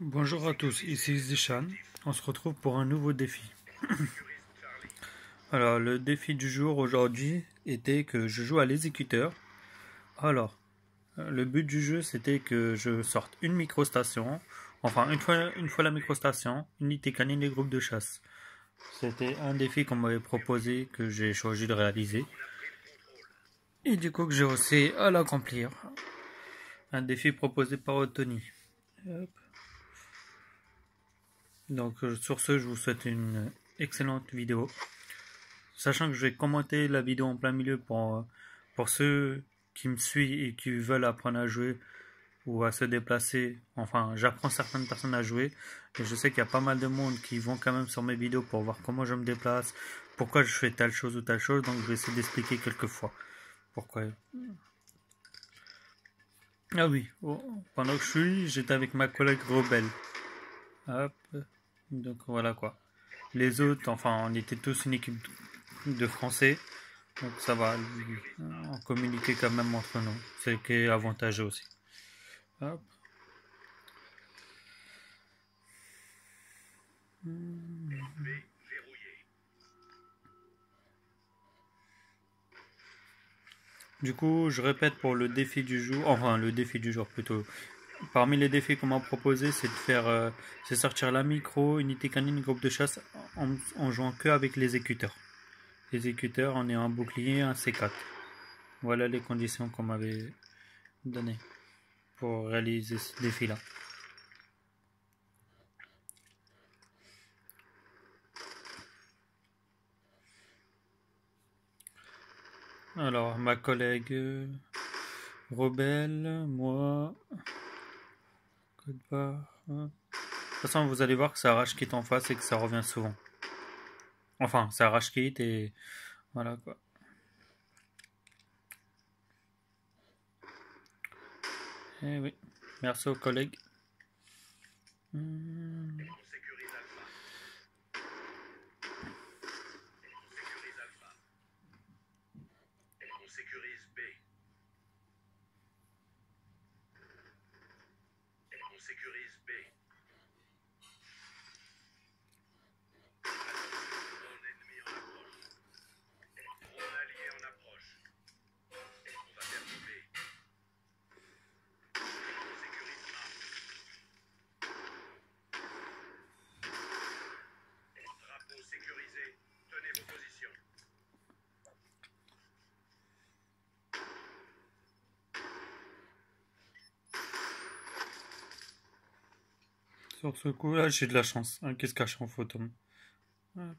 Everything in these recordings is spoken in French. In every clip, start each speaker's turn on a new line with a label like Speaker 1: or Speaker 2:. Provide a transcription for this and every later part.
Speaker 1: Bonjour à tous, ici Zishan. On se retrouve pour un nouveau défi. Alors, le défi du jour aujourd'hui était que je joue à l'exécuteur. Alors, le but du jeu c'était que je sorte une microstation, enfin une fois la microstation, unité canine et groupe de chasse. C'était un défi qu'on m'avait proposé que j'ai choisi de réaliser et du coup que j'ai réussi à l'accomplir. Un défi proposé par Tony. Hop. Donc sur ce, je vous souhaite une excellente vidéo. Sachant que je vais commenter la vidéo en plein milieu pour ceux qui me suivent et qui veulent apprendre à jouer ou à se déplacer. Enfin, j'apprends certaines personnes à jouer et je sais qu'il y a pas mal de monde qui vont quand même sur mes vidéos pour voir comment je me déplace, pourquoi je fais telle chose ou telle chose, donc je vais essayer d'expliquer quelques fois pourquoi. Ah oui, pendant que je suis, j'étais avec ma collègue Rebelle. Hop, donc voilà quoi. Les autres, enfin, on était tous une équipe de Français. Donc ça va, on communiquait quand même entre nous, c'est ce qui est avantageux aussi. Hop. Du coup, je répète pour le défi du jour, enfin le défi du jour plutôt. Parmi les défis qu'on m'a proposé, c'est de faire, c'est sortir la micro, unité canine, groupe de chasse en jouant que avec l'exécuteur. L'exécuteur, on est un bouclier, un C4. Voilà les conditions qu'on m'avait données pour réaliser ce défi-là. Alors, ma collègue Rebelle, moi, code barre. De toute façon, vous allez voir que ça arrache quitte en face et que ça revient souvent. Enfin, ça arrache quitte et voilà quoi. Eh oui, merci aux collègues. Sur ce coup-là, j'ai de la chance. Qu'est-ce caché en photo? Hop.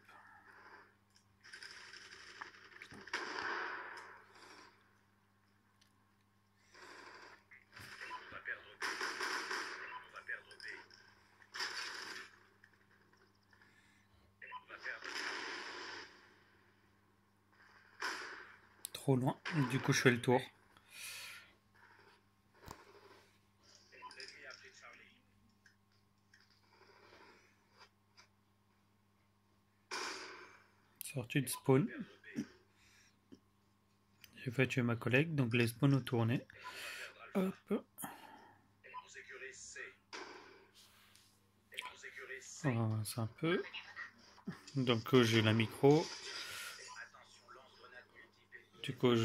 Speaker 1: Trop loin. Du coup, je fais le tour. Sortie de spawn. J'ai fait tuer ma collègue, donc les spawns ont tourné. Hop. On avance un peu. Donc j'ai la micro. Du coup,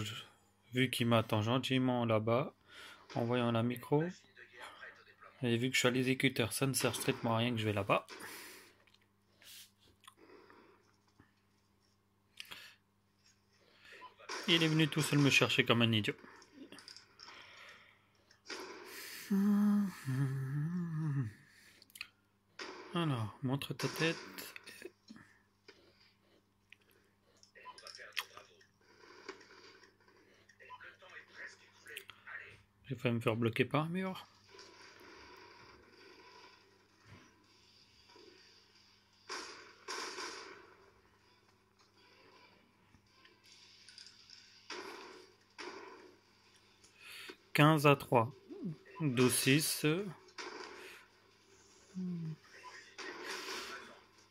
Speaker 1: vu qu'il m'attend gentiment là-bas, en voyant la micro, et vu que je suis à l'exécuteur, ça ne sert strictement à rien que je vais là-bas. Il est venu tout seul me chercher comme un idiot. Alors, montre ta tête. J'ai failli me faire bloquer par un mur. « 15-3. 12-6.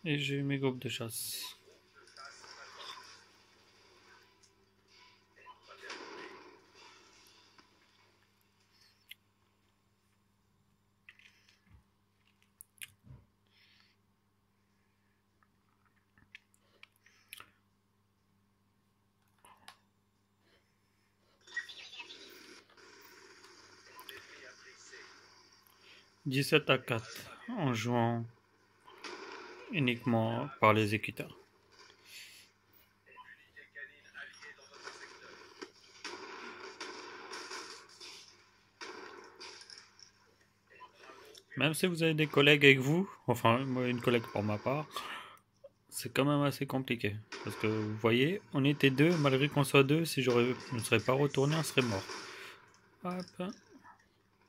Speaker 1: Et j'ai eu mes groupes de chasse. 17 à 4 en jouant uniquement par l'exécuteur. Même si vous avez des collègues avec vous, enfin moi une collègue pour ma part, c'est quand même assez compliqué. Parce que vous voyez, on était deux, malgré qu'on soit deux, si je ne serais pas retourné, on serait mort. Hop.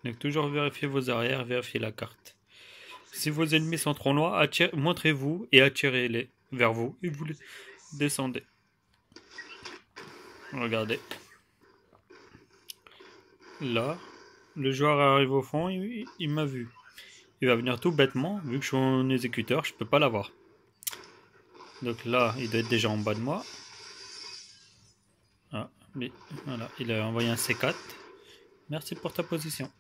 Speaker 1: Donc toujours vérifier vos arrières, vérifier la carte. Si vos ennemis sont trop loin, montrez-vous et attirez-les vers vous et vous les descendez. Regardez. Là, le joueur arrive au fond, il m'a vu. Il va venir tout bêtement, vu que je suis un exécuteur, je peux pas l'avoir. Donc là, il doit être déjà en bas de moi. Ah, mais voilà, il a envoyé un C4. Merci pour ta position.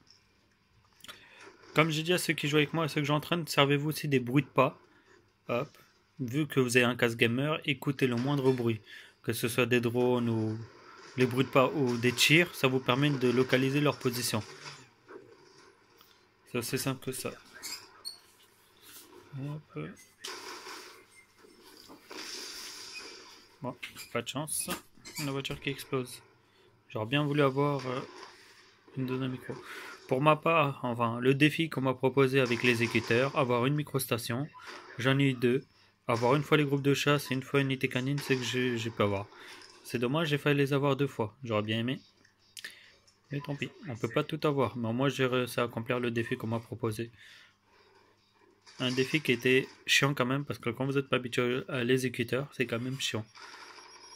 Speaker 1: Comme j'ai dit à ceux qui jouent avec moi et ceux que j'entraîne, servez-vous aussi des bruits de pas. Hop. Vu que vous avez un casque gamer, écoutez le moindre bruit. Que ce soit des drones ou les bruits de pas ou des tirs, ça vous permet de localiser leur position. C'est aussi simple que ça. Hop. Bon, pas de chance. La voiture qui explose. J'aurais bien voulu avoir une deuxième micro. Pour ma part, enfin, le défi qu'on m'a proposé avec l'exécuteur, avoir une microstation, j'en ai eu deux. Avoir une fois les groupes de chasse et une fois une unité canine, c'est que j'ai pu avoir. C'est dommage, j'ai failli les avoir deux fois. J'aurais bien aimé. Mais tant pis, on peut pas tout avoir. Mais moi, j'ai réussi à accomplir le défi qu'on m'a proposé. Un défi qui était chiant quand même, parce que quand vous n'êtes pas habitué à l'exécuteur, c'est quand même chiant.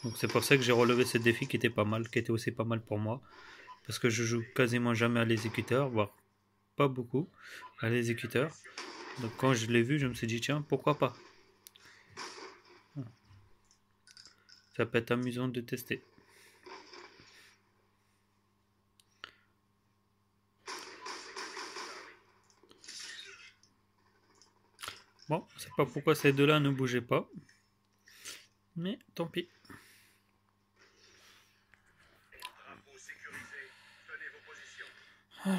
Speaker 1: Donc c'est pour ça que j'ai relevé ce défi qui était pas mal, qui était aussi pas mal pour moi. Parce que je joue quasiment jamais à l'exécuteur, voire pas beaucoup à l'exécuteur. Donc quand je l'ai vu, je me suis dit tiens, pourquoi pas. Ça peut être amusant de tester. Bon, je sais pas pourquoi ces deux-là ne bougeaient pas. Mais tant pis. Alors,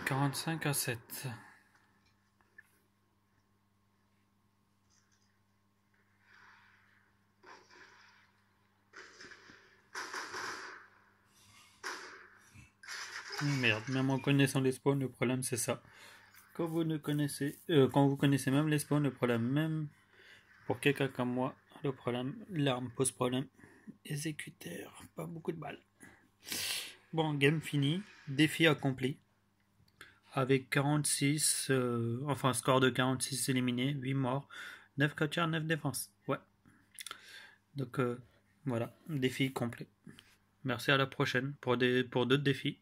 Speaker 1: 45 à 7. Merde, même en connaissant les spawns, le problème c'est ça. Quand vous connaissez même les spawns, le problème même pour quelqu'un comme moi, le problème, l'arme pose problème. Exécuteur, pas beaucoup de balles. Bon, game fini, défi accompli. Avec 46, enfin score de 46 éliminés, 8 morts, 9 captures, 9 défenses. Ouais. Donc voilà, défi complet. Merci à la prochaine pour d'autres défis.